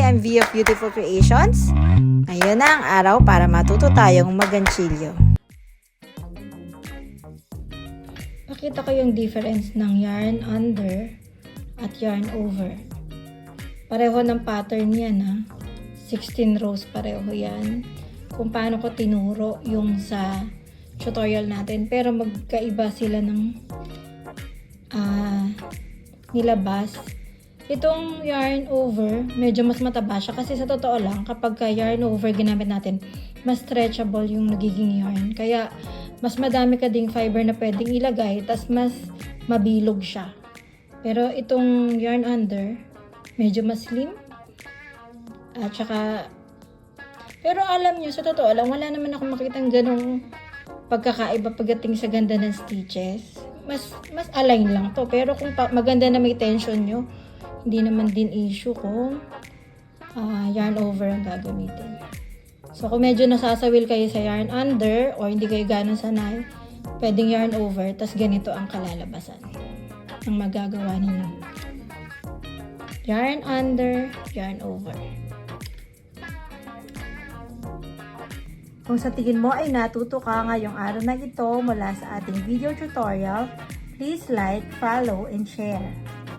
I'm V of Beautiful Creations. Ngayon na ang araw para matuto tayong maganchilyo. Pakita ko yung difference ng yarn under at yarn over. Pareho ng pattern yan ha. 16 rows pareho yan. Kung paano ko tinuro yung sa tutorial natin. Pero magkaiba sila ng nilabas. Itong yarn over, medyo mas mataba siya kasi sa totoo lang, kapag yarn over ginamit natin, mas stretchable yung nagiging yarn. Kaya, mas madami ka ding fiber na pwedeng ilagay, tas mas mabilog siya. Pero itong yarn under, medyo mas slim. At saka, pero alam nyo, sa totoo lang, wala naman ako makitang ganong pagkakaiba pagdating sa ganda ng stitches. Mas align lang to. Pero kung maganda na may tension nyo, hindi naman din issue kung yarn over ang gagamitin. So, kung medyo nasasawil kayo sa yarn under or hindi kayo ganun sanay, pwedeng yarn over, tas ganito ang kalalabasan ang magagawa ninyo. Yarn under, yarn over. Kung sa tingin mo ay natuto ka ngayong araw na ito mula sa ating video tutorial, please like, follow, and share.